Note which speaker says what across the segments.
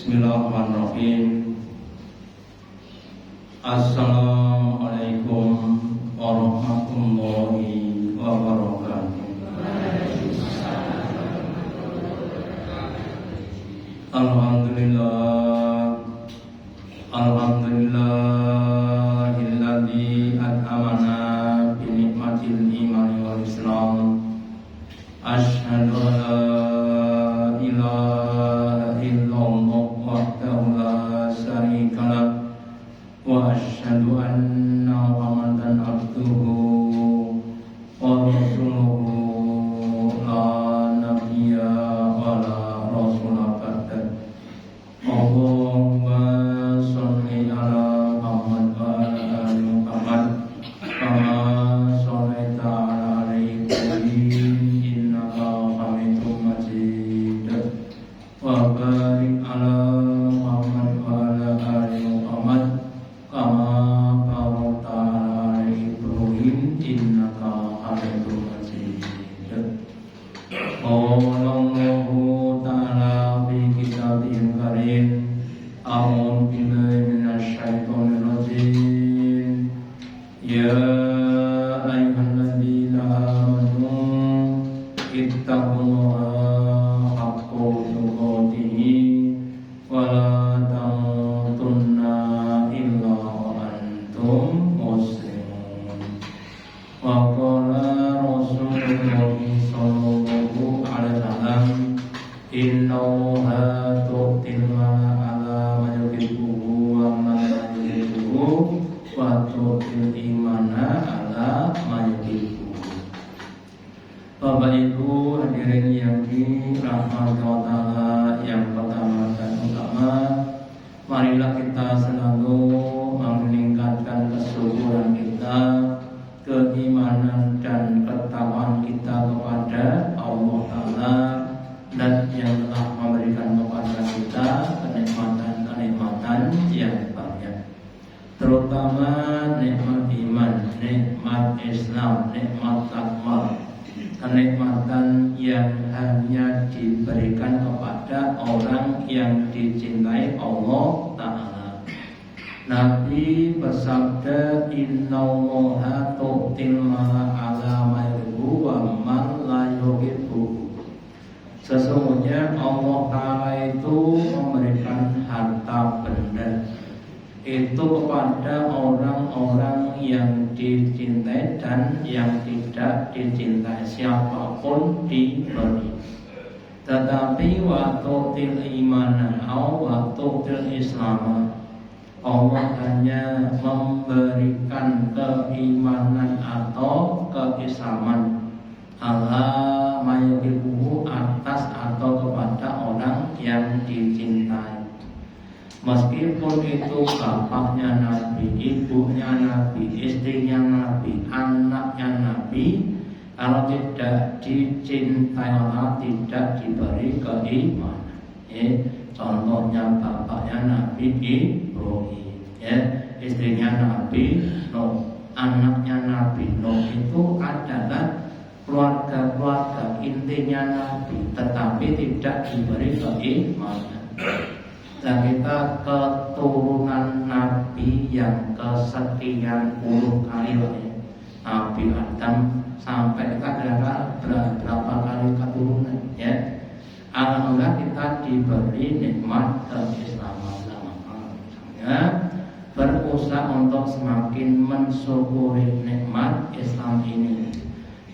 Speaker 1: Bismillahirrahmanirrahim. Assalamualaikum warahmatullahi wabarakatuh. Alhamdulillah, alhamdulillahilladzi at'amana bi nikmatil imani wal islam. Asyhadu an la ilaha illallah wahdahu la syarika lah wa asyhadu anna Muhammadan abduhu wa rasuluhu la nabiyya wa la rasula ba'da. Allahumma sholli ala Muhammad wa ala ali Muhammad kama shallaita ala ali Ibrahim innaka Hamidum Majid wa barik ala Muhammad wa ala ali Muhammad kama barakta ala ali Ibrahim innaka Hamidum Majid. Allahu ta'ala fi kitabihil karim. A'udzu billahi minasyaitonir rajim. Ya ayyuhalladzina amanu ittaqullaha haqqa tuqatih wa la tamutunna illa wa antum muslimun. Wa qala Rasulullah sallallahu alaihi wasallam, innallaha tu'til mala ala ma yuhibbu wa ma la yuhibbu wa tu'til imana ala ma yuhibbu. Bapak Ibu hadirin yang dirahmati Allah, yang pertama dan utama, marilah kita selalu meningkatkan kesyukuran kita, keimanan dan ketakwaan kita kepada Allah Ta'ala, dan yang telah memberikan kepada kita kenikmatan-kenikmatan yang banyak, terutama nikmat iman, nikmat Islam, nikmat takwa, kenikmatan yang hanya diberikan kepada orang yang dicintai Allah Ta'ala. Nabi bersabda, innallaha tu'til mala ala ma yuhibbu wa man la yuhibbu. Sesungguhnya Allah Ta'ala itu memberikan harta benda itu kepada orang-orang yang dicintai dan yang tidak dicintai, siapapun diberi. Tetapi waktu til imanan atau waktu til Islam, Allah hanya memberikan keimanan atau keislaman Allah mayuhibbu, atas atau kepada orang yang dicintai. Meskipun itu bapaknya Nabi, ibunya Nabi, istrinya Nabi, anaknya Nabi, kalau tidak dicintai Allah, tidak diberi keimanan. Contohnya bapaknya Nabi Ibrahim, istrinya Nabi Nuh, anaknya Nabi Nuh, itu adalah keluarga-keluarga intinya Nabi, tetapi tidak diberi keimanan. Dan kita keturunan Nabi yang kesekian puluh kali Nabi Adam sampai kita berapa kali keturunan, Alhamdulillah kita diberi nikmat keislaman. Misalnya berusaha untuk semakin mensyukuri nikmat Islam ini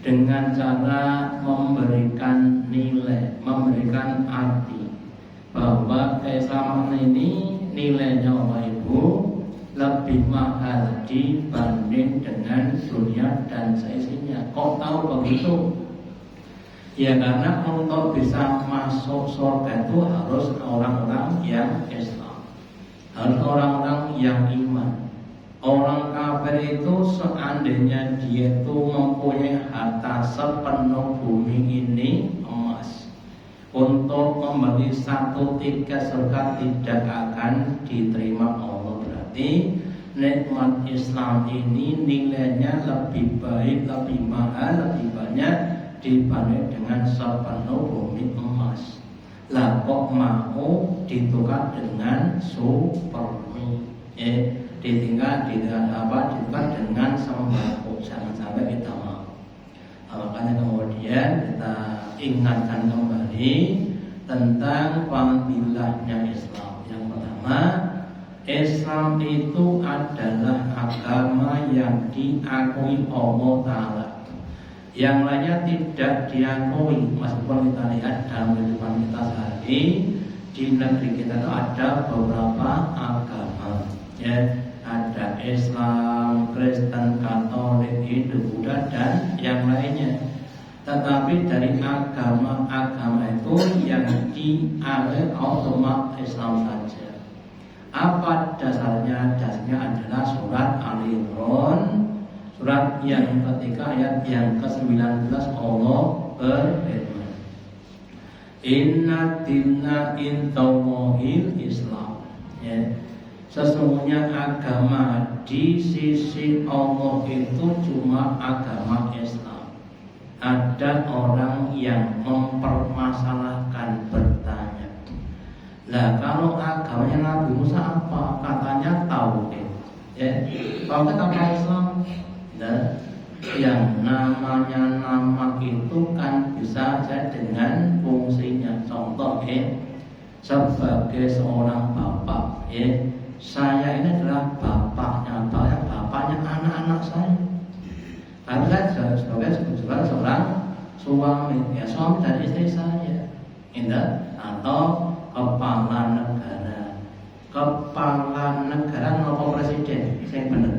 Speaker 1: dengan cara memberikan nilai, memberikan arti bahwa keislaman ini nilainya Bapak Ibu lebih mahal dibanding dengan dunia dan seisinya. Kok tahu begitu? Ya karena untuk bisa masuk surga itu harus orang-orang yang Islam, harus orang-orang yang iman. Orang kafir itu seandainya dia itu mempunyai harta sepenuh bumi ini emas, untuk membeli satu tiket surga tidak akan diterima Allah. Berarti nikmat Islam ini nilainya lebih baik, lebih mahal, lebih banyak dibanding dengan sepenuh bumi emas. Lah kok mau ditukar dengan supermi, ditukar dengan sembako. Jangan sampai kita mau. Makanya kemudian kita ingatkan kembali tentang fadilahnya Islam. Yang pertama, Islam itu adalah agama yang diakui Allah Ta'ala. Yang lainnya tidak diakui. Meskipun kita lihat dalam kehidupan kita sehari, di negeri kita itu ada beberapa agama, ada Islam, Kristen, Katolik, Hindu, Buddha, dan yang lainnya. Tetapi dari agama-agama itu yang diakui otomatis Islam saja. Apa dasarnya? Dasarnya adalah surat Al-Imran, surat yang ketiga ayat yang ke-19. Allah berfirman, Inna dinna indallahil Islam. Sesungguhnya agama di sisi Allah itu cuma agama Islam. Ada orang yang mempermasalahkan, bertanya, lah kalau agamanya Nabi Musa apa? Katanya tauhid. Tauhid apa Islam? Yang namanya nama itu kan bisa saja dengan fungsinya. Contoh, sebagai seorang bapak, saya ini adalah bapaknya anak-anak saya. Tapi saya sebagai seorang suami, suami dari istri saya, atau kepala negara nopo presiden, saya bener.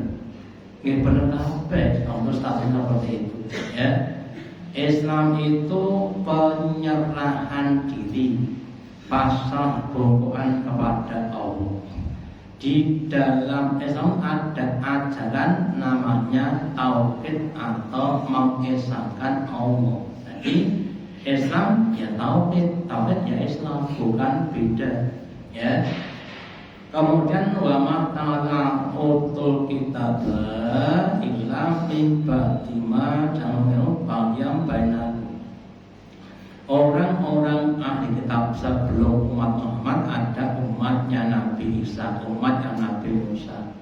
Speaker 1: Nggih bener kabeh untuk status seperti itu, Islam itu penyerahan diri, pasrah bongkoan kepada Allah. Di dalam Islam ada ajaran namanya tauhid atau mengesahkan Allah. Jadi Islam ya tauhid ya Islam, bukan beda, Kemudian wa ma ta'ala utul kitab illa min ba'dima ja'alnahu baghyan bainakum. Orang-orang ahli kitab sebelum umat Muhammad ada umatnya Nabi Isa, umatnya Nabi Musa.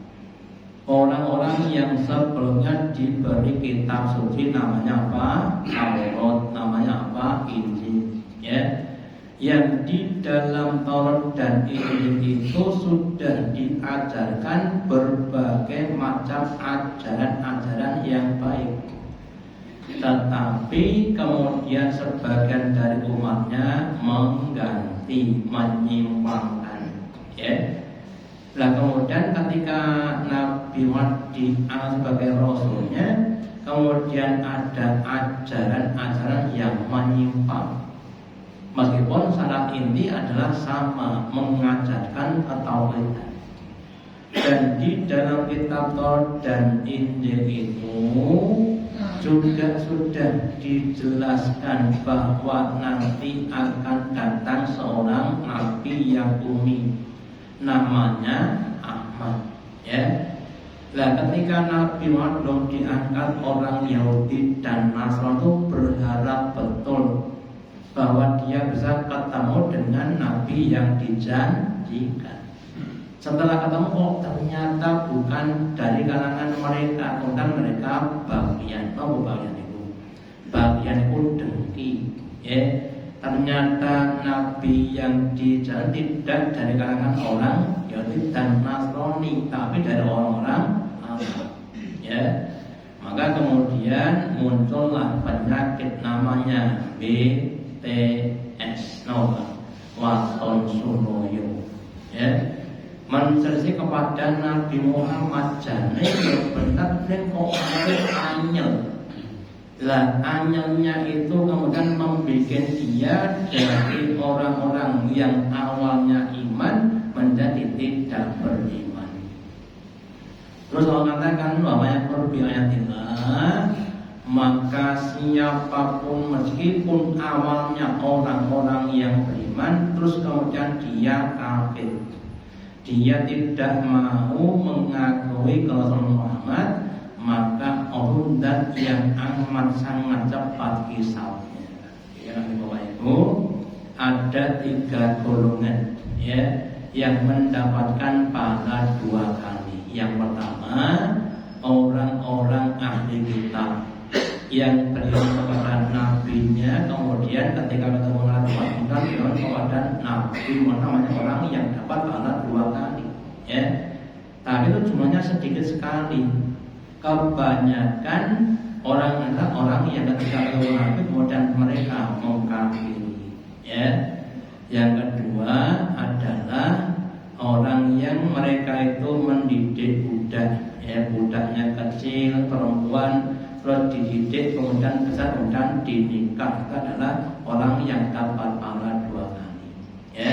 Speaker 1: Orang-orang yang sebelumnya diberi kitab suci namanya apa? Taurat, namanya apa? Injil, Yang di dalam Taurat dan Injil itu sudah diajarkan berbagai macam ajaran-ajaran yang baik. Tetapi kemudian sebagian dari umatnya mengganti, menyimpangkan, Nah kemudian ketika Nabi Muhammad diangkat sebagai Rasulnya, kemudian ada ajaran-ajaran yang menyimpang. Meskipun syarat inti adalah sama, mengajarkan ketauhidan. Dan di dalam kitab Taurat dan Injil itu juga sudah dijelaskan bahwa nanti akan datang seorang nabi yang umi, namanya Ahmad, Nah ketika Nabi Muhammad belum diangkat, orang Yahudi dan Nasrani itu berharap betul bahwa dia bisa ketemu dengan Nabi yang dijanjikan. Setelah ketemu, kok ternyata bukan dari kalangan mereka, kemudian mereka bagian itu dengki, Ternyata Nabi yang dijanjikan tidak dari kalangan orang Yahudi dan Nasrani, tapi dari orang-orang Arab, Maka kemudian muncullah penyakit namanya BTS, waton sunoyo, menselisih kepada Nabi Muhammad. Jane benar kok anyel. Lah anyelnya itu kemudian membuat dia dari orang-orang yang awalnya iman menjadi tidak beriman. Terus Allah katakan bahwa yang kurbi ayatillah, maka siapapun meskipun awalnya orang-orang yang beriman, terus kemudian dia kafir, dia tidak mau mengakui Rasul Muhammad, maka Allah yang amat sangat cepat hisabnya. Bapak Ibu, ada 3 golongan ya yang mendapatkan pahala 2 kali. Yang pertama, orang-orang ahli kitab yang beriman kepada nabinya, kemudian ketika ketemu Nabi Muhammad beriman kepada Nabi namanya orang yang dapat pahala 2 kali ya. Tapi itu jumlahnya sedikit sekali. Kebanyakan orang yang ketika ketemu Nabi kemudian mereka mengkafiri ya. Yang kedua adalah orang yang mereka itu mendidik budak ya, budaknya kecil, perempuan, terus dididik kemudian besar kemudian dinikah. Itu adalah orang yang dapat pahala 2 kali ya.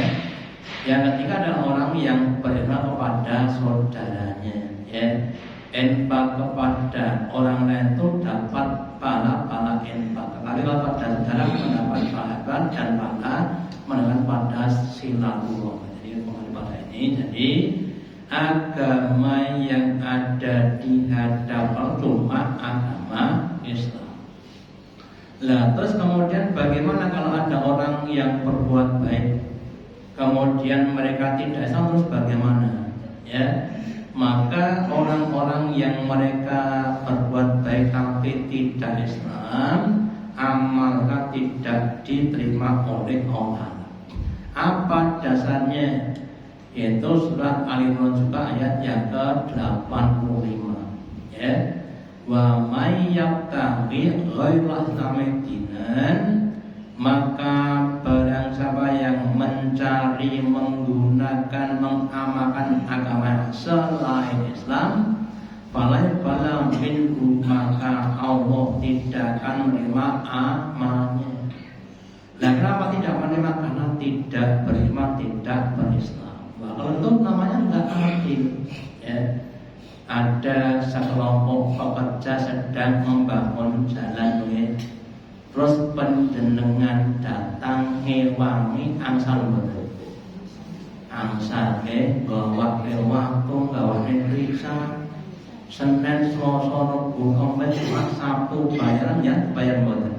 Speaker 1: Yang ketiga adalah orang yang beriman kepada saudaranya ya. Infak kepada orang lain itu dapat pahala infak. Tetapi kalau pada saudara mendapat pahala dan pahala mendapat pada silaturahim. Jadi kembali pada ini. Jadi agama yang ada di hadapan cuma agama Islam. Lah terus kemudian bagaimana kalau ada orang yang berbuat baik, kemudian mereka tidak Islam, terus bagaimana? Ya, maka orang-orang yang mereka berbuat baik tapi tidak Islam, amalnya tidak diterima oleh Allah. Apa dasarnya? Yaitu surat Al-Imran juga ayat yang ke-85 ya. Wa may yabtaghi ghairal islami dinan, maka barang siapa yang mencari, menggunakan, mengamalkan agama selain Islam, fala minhu, maka Allah tidak akan menerima amalnya. Nah, kenapa tidak menerima? Karena tidak beriman, tidak berislam. Kalau itu namanya nggak adil ya. Ada sekelompok pekerja sedang membangun jalan ya. Terus penjenengan datang ngewangi angsal betul. Angsal bawa ke waktu, bawa risa, Senin, Selasa, Rabu, Kamis, Jumat, Sabtu bayaran ya, bayar betul.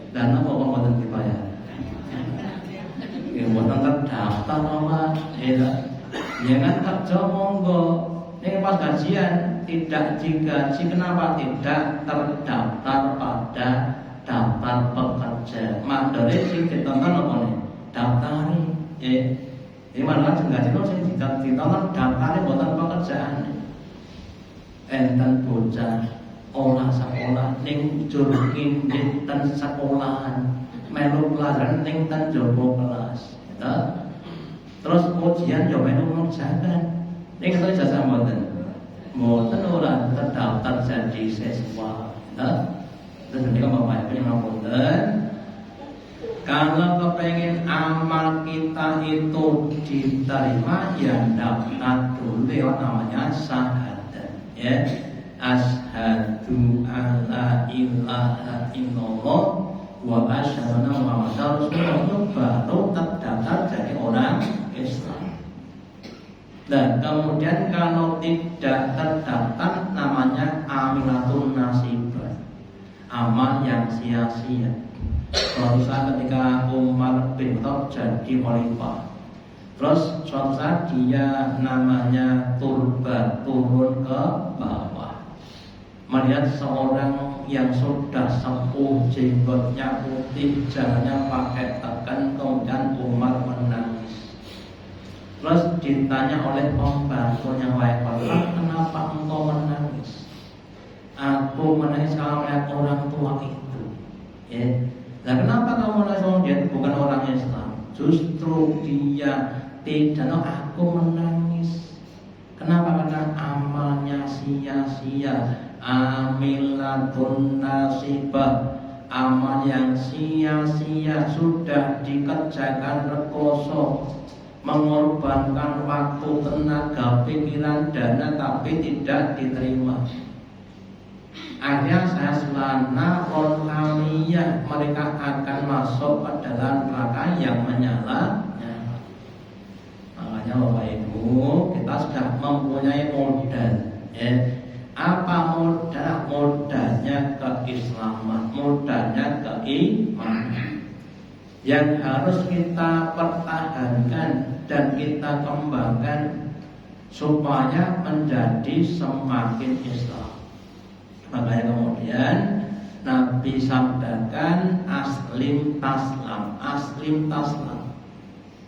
Speaker 1: Dan apa betul dibayar? Buatan terdaftar nama jangan kerja monggo. Ini pas gajian tidak digaji, kenapa tidak terdaftar pada daftar pekerja? Mandiri sing ditonton apa nih? Daftari ini malah gaji itu sing ditonton daftari buatan pekerjaan. Enten bocah olah sekolah ning jurkin dinten sekolahan melu pelajaran ning ten jowo kelas ya. Terus ujian yo melu ngerjakan ning ketok jasa mboten ora terdaftar jadi siswa ya. Terus nek Bapak Ibu yang ngapunten, kalau kepengen amal kita itu diterima ya daftar dulu ya, namanya syahadat ya. Asyhadu alla ilaha illallah wa asyhadu anna Muhammadar Rasulullah, baru terdaftar jadi orang Islam. Dan kemudian kalau tidak terdaftar namanya amilatun nasibah, amal yang sia-sia. Suatu saat ketika Umar bin Khattab jadi khalifah, terus suatu saat dia namanya turba turun ke bawah, melihat seorang yang sudah sepuh, jenggotnya putih, jalannya pakai tekan, kemudian Umar menangis. Terus ditanya oleh pembantunya, wahai Khalifah, kenapa engkau menangis? Aku menangis kalau melihat orang tua itu. Ya. Nah, kenapa kamu menangis? Dia bukan orang Islam. Justru dia tidak. Aku menangis. Kenapa? Karena amalnya sia-sia. Amilatun nasibah, amal yang sia-sia, sudah dikerjakan rekoso, mengorbankan waktu, tenaga, pikiran, dana, tapi tidak diterima. Akhirnya saya selana rohamiyah, mereka akan masuk ke dalam neraka yang menyala. Makanya Bapak Ibu, kita sudah mempunyai modal ya. Apa modal? Modalnya keislaman, modalnya keimanan. yang harus kita pertahankan dan kita kembangkan supaya menjadi semakin Islam. Makanya kemudian Nabi sabdakan aslim taslam, aslim taslam.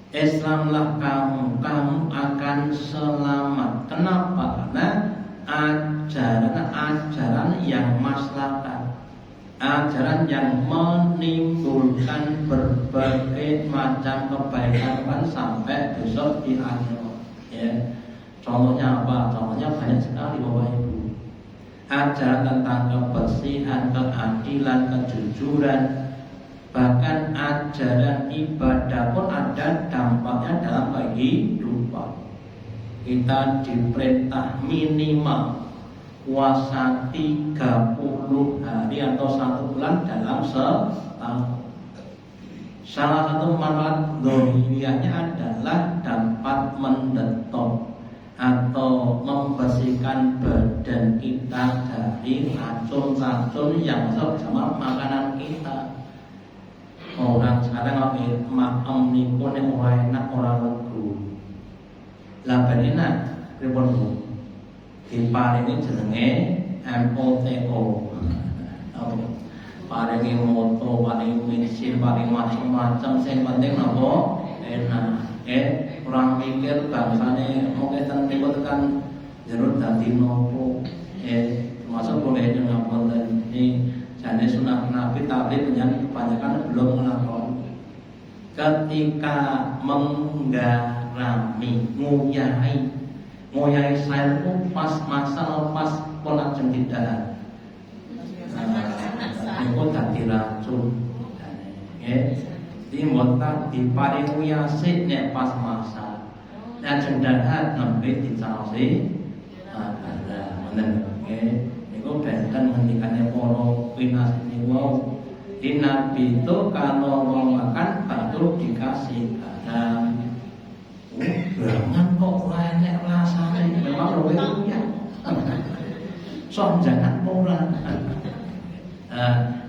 Speaker 1: Islamlah kamu, kamu akan selamat. Kenapa? Karena ajaran yang maslahat, ajaran yang menimbulkan berbagai macam kebaikan sampai besok di akhirat. Ya. Contohnya apa? Contohnya banyak sekali Bapak Ibu. Ajaran tentang kebersihan, keadilan, kejujuran, bahkan ajaran ibadah pun ada dampaknya dalam kehidupan. Kita diperintah minimal puasa 30 hari atau 1 bulan dalam setahun. Salah satu manfaat dzahiriyahnya adalah dapat mendetok atau membersihkan badan kita dari racun-racun yang bersama makanan kita. Orang sekarang lagi makan niku nek ora enak ora legu. Lah ben enak pripun Bu? Diparingi jenenge MOTO. Paringi moto, paringi bensin, paringi macam-macam, sing penting apa? Enak. Kurang mikir bangsane mungkin ten niku tekan jero dadi nopo. Termasuk boleh ngapun ini jane sunah Nabi tapi kebanyakan belum melakukan. Ketika menggarami, nguyai saya itu pas masa pas pola jendidahan. Itu dadi racun. Di montak di paringi yasik nek pas masa. Nek jendahan nembe dicaosi ada menen niku benten ngendikane para winas niku di Nabi itu kalau mau makan baru dikasih garam. Banget kok ora enek rasane memang luwih ya. Sok jangan ora.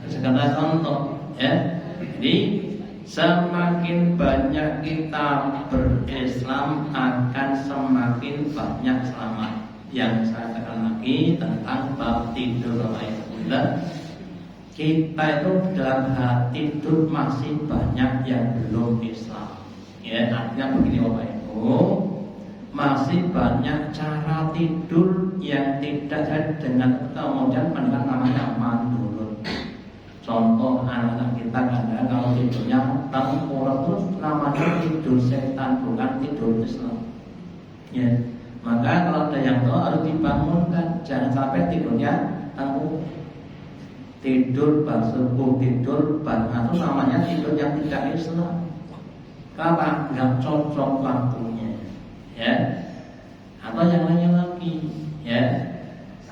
Speaker 1: Sekedar contoh ya. Jadi semakin banyak kita berislam akan semakin banyak selamat. Yang saya katakan lagi tentang bab tidur Alhamdulillah, kita itu dalam hati tidur masih banyak yang belum Islam. Ya, artinya begini Bapak Ibu, masih banyak cara tidur yang tidak dengan kemudian dengan namanya mandulun. Contoh anak-anak kita kadang kalau tidurnya tengkurap itu namanya tidur setan, bukan tidur Islam. Ya, maka kalau ada yang tahu harus dibangunkan, jangan sampai tidurnya tengkurap. Tidur bar subuh, tidur bar itu namanya tidur yang tidak Islam. Kenapa? Nggak cocok waktunya, ya. Atau yang lainnya lagi, ya.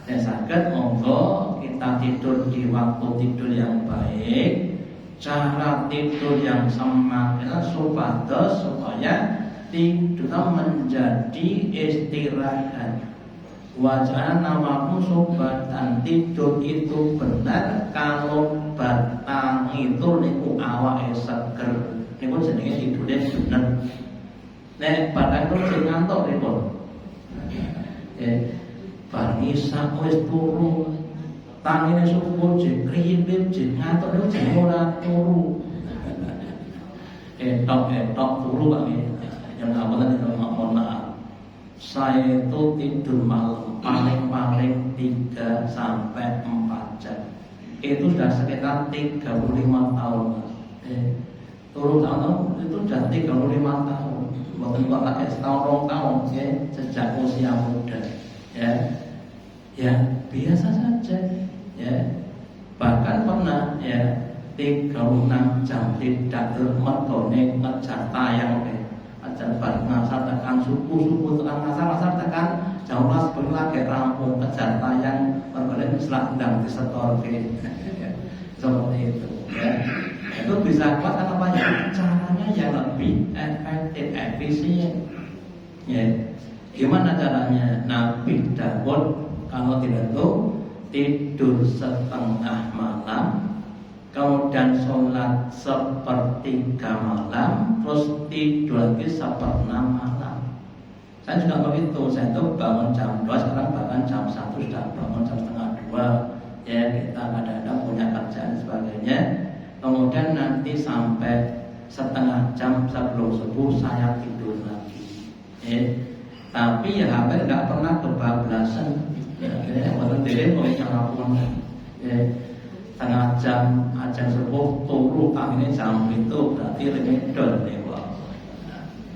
Speaker 1: Saya sakit, monggo kita tidur di waktu tidur yang baik, cara tidur yang semakin supaya tidur menjadi istirahat. Wajah namaku sobat, dan tidur itu benar kalau batang itu niku awake seger. Niku jenenge tidurnya bener. Nek batang itu sing ngantuk niku. Bar isak wis turu. Tangine subuh jek kriwit jek ngantuk niku jenenge ora turu. Etok turu kami. Yang awalan itu mohon maaf. Saya itu tidur malam paling 3 sampai 4 jam. Itu sudah sekitar 35 tahun. Turun tahun itu sudah 35 tahun. Bukan kok pakai setahun 2 tahun ya, sejak usia muda. Ya biasa saja. Ya. Bahkan pernah ya 36 jam tidak termetone ngejar tayang ajar bar ngasar tekan subuh tekan ngasar tekan jam 11 sebelum lagi rampung kejar tayang perkara setelah sedang disetor seperti itu ya. Itu bisa kuat kan apa ya? Caranya yang lebih efektif, efisien ya. Gimana caranya? Nabi Daud kalau tidak tahu tidur setengah malam kemudian sholat sepertiga malam, terus tidur lagi seperempat malam. Saya juga begitu, saya itu bangun jam 2, sekarang bahkan jam 1 sudah bangun jam setengah 2. Ya, kita kadang-kadang punya kerjaan dan sebagainya. Kemudian nanti sampai setengah jam sebelum subuh saya tidur lagi. Tapi ya hampir nggak pernah kebablasan. Ya, waktu diri mau cara pun. Setengah jam aja subuh turu ini jam itu berarti lebih dol dewa.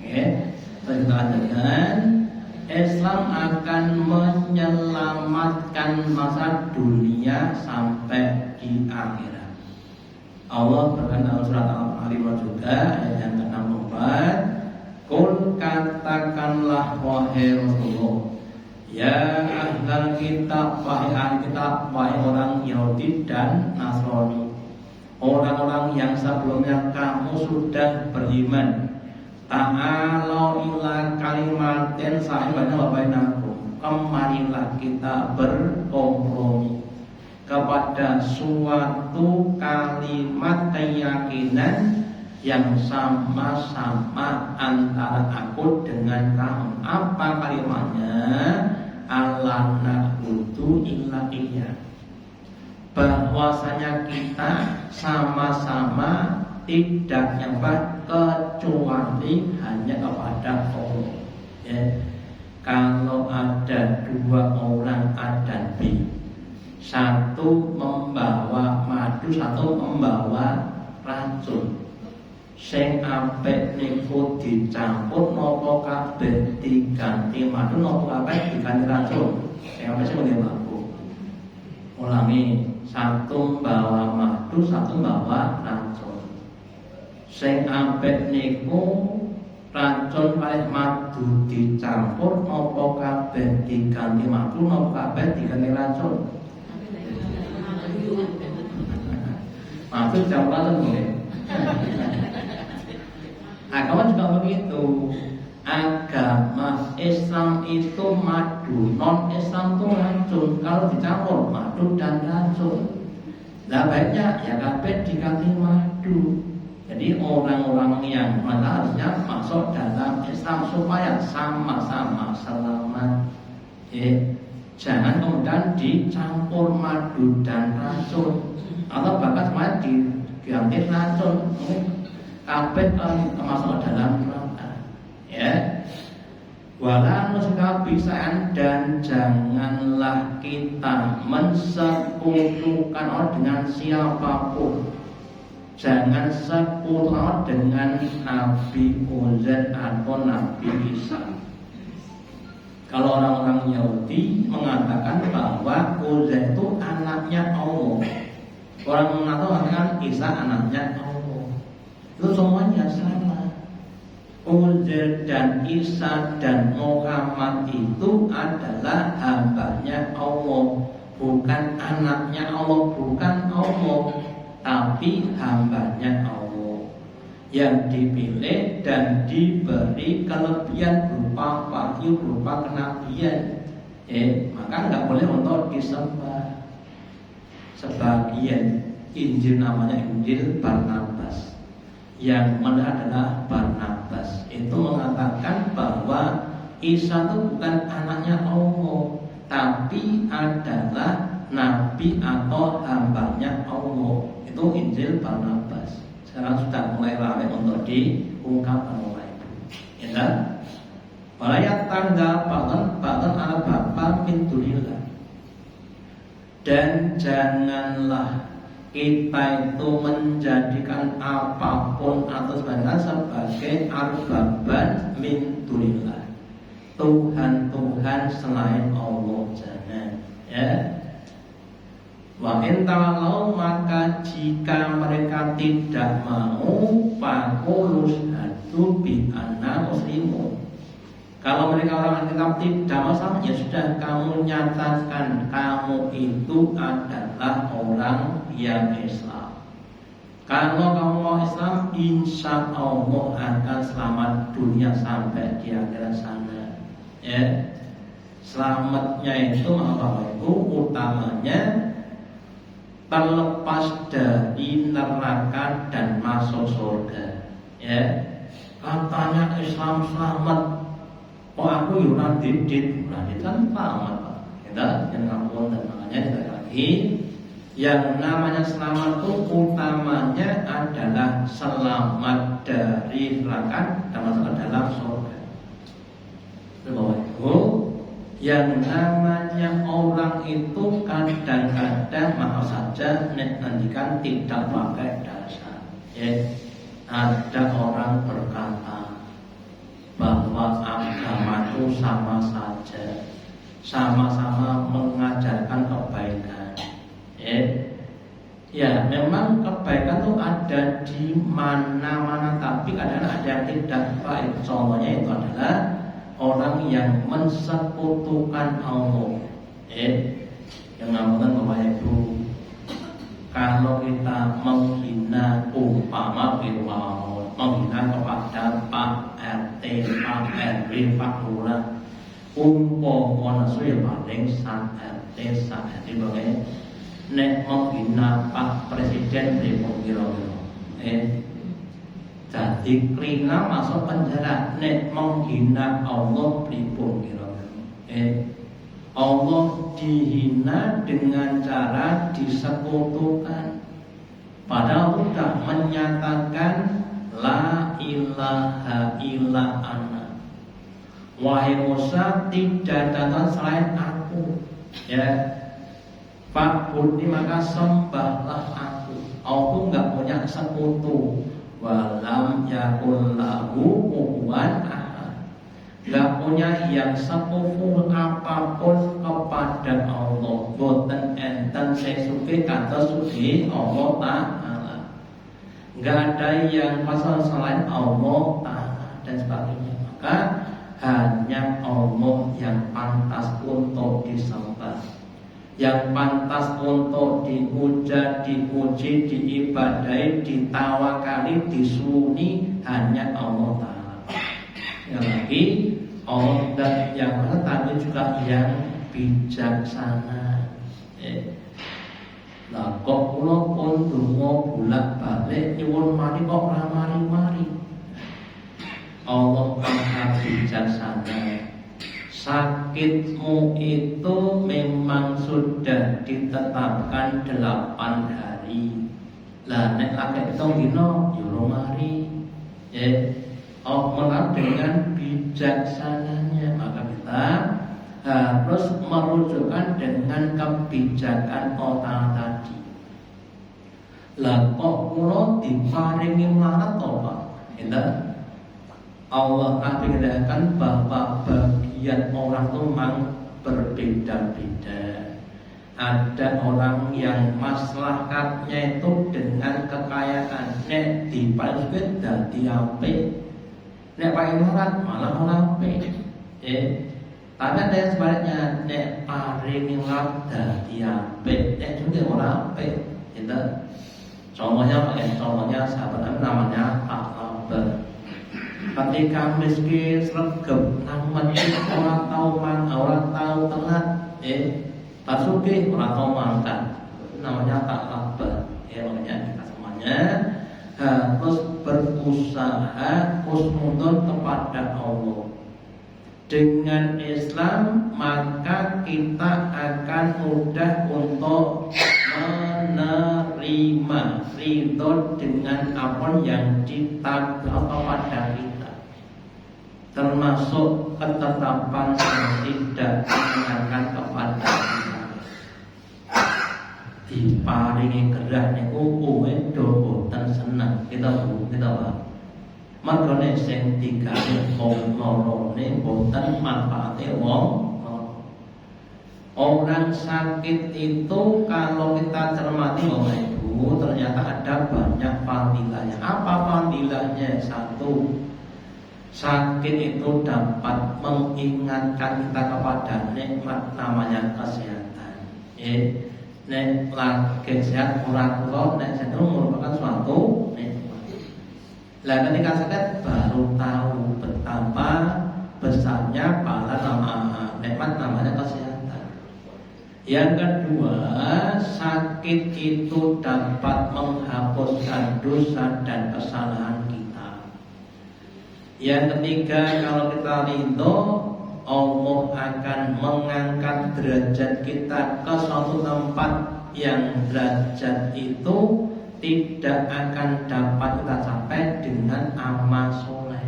Speaker 1: Kita lanjutkan. Islam akan menyelamatkan masa dunia sampai di akhirat. Allah berkata dalam surat Al-Imran juga ayat yang ke-64, Qul katakanlah wahai Rasulullah, ya ahlal kitab, wahai ahli kitab, wahai orang Yahudi dan Nasrani, orang-orang yang sebelumnya kamu sudah beriman, ta'alau ila kalimatin sahibannya wabainakum, kemarilah kita berkompromi kepada suatu kalimat keyakinan yang sama-sama antara aku dengan kamu. Apa kalimatnya? Allah na'budu illa iya, bahwasanya kita sama-sama tidak nyembah kecuali hanya kepada Allah. Kalau ada dua orang A dan B, satu membawa madu, satu membawa racun, sing apik niku dicampur nopo kabeh diganti madu, nopo kabeh diganti racun. Sing apik sing mlebu. Ulangi, satu membawa madu, satu membawa racun. Sing apik niku racun kalih madu dicampur nopo kabeh diganti madu, nopo kabeh diganti racun. Madu dicampur racun boleh. Agama juga begitu. Agama Islam itu madu, non Islam itu racun. Kalau dicampur madu dan racun, lah baiknya ya kabeh diganti madu. Jadi orang-orang yang mana harusnya masuk dalam Islam supaya sama-sama selamat. Jangan kemudian dicampur madu dan racun, atau bahkan semuanya diganti racun. Kabeh masuk dalam neraka. Wala nuskabisan, dan janganlah kita mensekutukan Allah dengan siapapun. Jangan sekutu dengan Nabi Uzair atau Nabi Isa. Kalau orang-orang Yahudi mengatakan bahwa Uzair itu anaknya Allah, orang mengatakan Isa anaknya Allah, itu semuanya salah. Uzair dan Isa dan Muhammad itu adalah hambanya Allah, bukan anaknya Allah, bukan Allah, tapi hambanya Allah yang dipilih dan diberi kelebihan berupa wahyu, berupa kenabian. Maka nggak boleh untuk disembah. Sebagian Injil namanya Injil Barnabas, yang mana adalah Barnabas, itu mengatakan bahwa Isa itu bukan anaknya Allah, tapi adalah nabi atau hambanya Allah. Itu Injil Barnabas. Sekarang sudah mulai ramai untuk diungkapkan oleh itu. Ya, walayat tangga bahkan ala bapa min dunillah. Dan janganlah kita itu menjadikan apapun atau sebenarnya sebagai arbaban min dunillah, Tuhan-Tuhan selain Allah. Jangan, ya. Wa intalau, maka jika mereka tidak mau, faqulus hadu bi anna muslimun. Kalau mereka orang kitab tidak masalah, ya sudah, kamu nyatakan kamu itu adalah orang yang Islam. Kalau kamu mau Islam, insya Allah akan selamat dunia sampai di akhirat sana. Ya, selamatnya itu apa? Itu utamanya terlepas dari neraka dan masuk surga. Ya, katanya Islam selamat. Oh aku yuran didit kan selamat, Pak. Kita yang ngampun dan makanya sekali lagi, yang namanya selamat itu utamanya adalah selamat dari neraka dan masuk dalam surga. Bahwa itu yang namanya orang itu kadang-kadang maaf saja nantikan tidak pakai dasar. Ya, ada orang berkata bahwa agama itu sama saja, sama-sama mengajarkan kebaikan. Ya, memang kebaikan itu ada di mana-mana, tapi kadang ada yang tidak baik. Contohnya itu adalah orang yang mensekutukan Allah. Yang namanya Bapak Ibu, kalau kita menghina umpama menghina kepada Pak RT, Pak RW, Pak Lurah, umpama sudah paling sak RT, sak RT bagaimana? Nek menghina Pak Presiden di kira-kira, jadi krina masuk penjara. Nek menghina Allah pripun kira-kira? Allah dihina dengan cara disekutukan. Padahal sudah menyatakan la ilaha illa ana. Wahai Musa, tidak datang selain aku. Ya, Pak Budi maka sembahlah aku. Aku nggak punya sekutu. Walam yakul lahu kufuwan ahad. Gak punya yang sekufu apapun kepada Allah. Boten enten sesuke kata suci Allah Ta'ala. Gak ada yang pasal selain Allah Ta'ala dan sebagainya. Maka hanya Allah yang pantas untuk disembah, yang pantas untuk dipuja, dipuji, diibadai, ditawakali, disuni, hanya Allah Ta'ala. Yang lagi Allah dan yang tadi juga yang bijaksana. Nah kok kula pun donga bolak-balik nyuwun mari kok ora mari-mari. Allah Maha bijaksana. Sakitmu itu memang sudah ditetapkan 8 hari. Lah nek lagi itu dino yo mari. Allah dengan bijaksananya, maka kita harus merujukkan dengan kebijakan otak tadi. Lah kok kula diparingi melarat to, Pak? Allah mengatakan bahwa bagian orang itu memang berbeda-beda. Ada orang yang maslahatnya itu dengan kekayaan. Nek diparing dadi apik, nek paling melarat malah ora apik. Tapi ada yang sebaliknya, nek paring melarat dadi apik, nek juga ora apik. Contohnya sahabat namanya Pak Laber. Ketika miskin sregep namanya orang tahu orang tahu telat, tak sugih orang tahu makan, namanya tak lapar. Makanya kita semuanya harus berusaha husnudon kepada Allah. Dengan Islam maka kita akan mudah untuk menerima ridho dengan apa yang ditabur kepada kita, termasuk ketetapan yang tidak menyenangkan kepada kita. Diparingi gerah niku kuwe do boten seneng kita Pak. Mergone sing digawe wong lorone boten manfaate wong. Orang sakit itu kalau kita cermati Bapak Ibu, ternyata ada banyak fadilahnya. Apa fadilahnya? 1, sakit itu dapat mengingatkan kita kepada nikmat namanya kesehatan. Nek lagi sehat ora kula nek cenderung merupakan suatu nikmat. Lah ketika sakit baru tahu betapa besarnya pahala nikmat namanya kesehatan. Yang kedua, sakit itu dapat menghapuskan dosa dan kesalahan kita. Yang ketiga, kalau kita ridho, Allah akan mengangkat derajat kita ke suatu tempat yang derajat itu tidak akan dapat kita capai dengan amal soleh.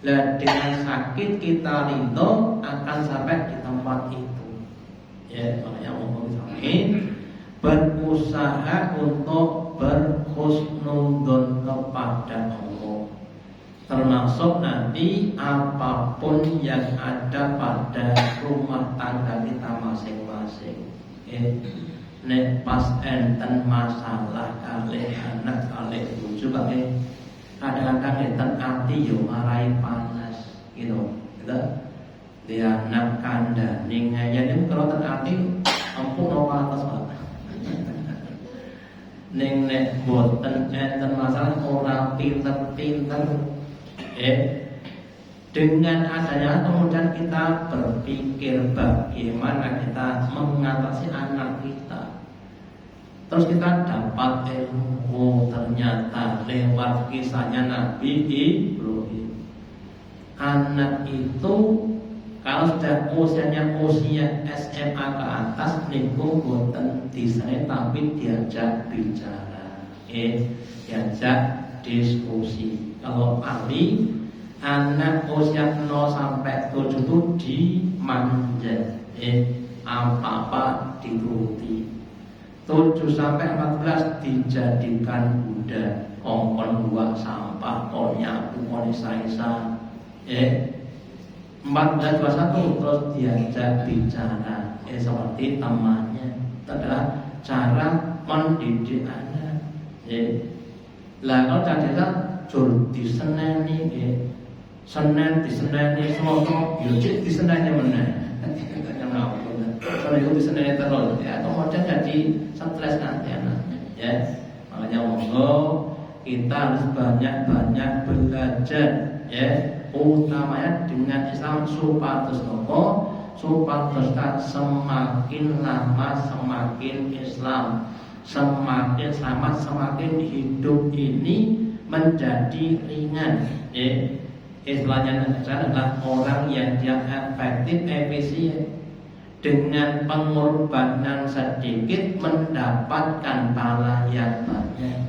Speaker 1: Lah dengan sakit kita ridho akan sampai di tempat itu. Ya, makanya Allah sampaikan berusaha untuk berhusnudzon kepada Allah, termasuk nanti apapun yang ada pada rumah tangga kita masing-masing. Nek pas enten masalah kali anak kali bojo kali kadang-kadang enten ati yo marai panas gitu. Dia anak kandhane ngayane kalau terati ampun apa atas Pak. Ning nek boten enten masalah ora pinter-pinter dengan adanya kemudian kita berpikir bagaimana kita mengatasi anak kita. Terus kita dapat ilmu, ternyata lewat kisahnya Nabi Ibrahim. Anak itu kalau sudah usia SMA ke atas niku boten disene tapi diajak bicara, diajak diskusi. Kalau Ali anak usia 0 sampai 7 itu dimanja, apa-apa dituruti. 7 sampai 14 dijadikan budak, kongkon buang sampah, kon nyapu, kon isa-isa. 14-21 terus diajak bicara, seperti temannya. Itu adalah cara mendidik anak. Lah kalau cerita jur diseneni, Senin diseneni, Selasa diseneni meneh. Kalau itu diseneni terus, ya kemudian jadi stres nanti anaknya. Ya, makanya monggo kita harus banyak-banyak belajar, ya. Utamanya dengan Islam supados nopo, supados semakin lama semakin Islam, semakin selamat, semakin hidup ini menjadi ringan. Istilahnya adalah orang yang dia efektif, efisien, dengan pengorbanan sedikit mendapatkan pahala yang banyak,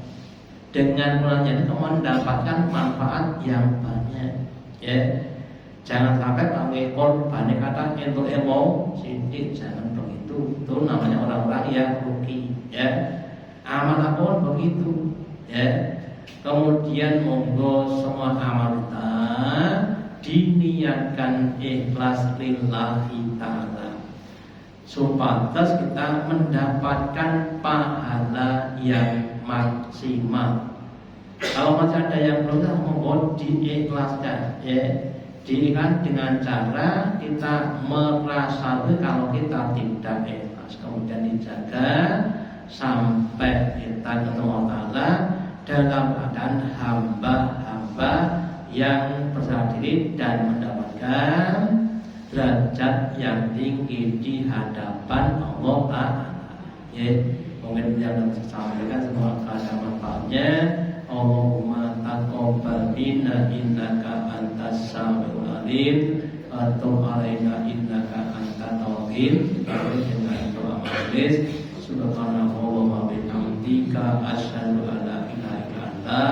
Speaker 1: dengan pengorbanan mendapatkan manfaat yang banyak. Ya, jangan sampai pakai korban kata untuk emosi, jangan begitu. Itu namanya orang-orang yang rugi. Ya, amal pun begitu. Ya, kemudian monggo semua amal kita diniatkan ikhlas lillahi ta'ala, supaya kita mendapatkan pahala yang maksimal. Kalau masih ada yang belum, monggo diikhlaskan, ya. Diikhlaskan dengan cara kita merasa kalau kita tidak ikhlas, kemudian dijaga sampai kita ketemu Allah dalam keadaan hamba-hamba yang berserah diri dan mendapatkan derajat yang tinggi di hadapan Allah Ta'ala. Ya, mungkin yang saya sampaikan semua ada manfaatnya. Allahumma taqabbal minna innaka antas samiul alim wa tub alaina innaka antat tawwabin. Dengan doa majelis subhanallahi wa bihamdika asyhadu an la ilaha illa anta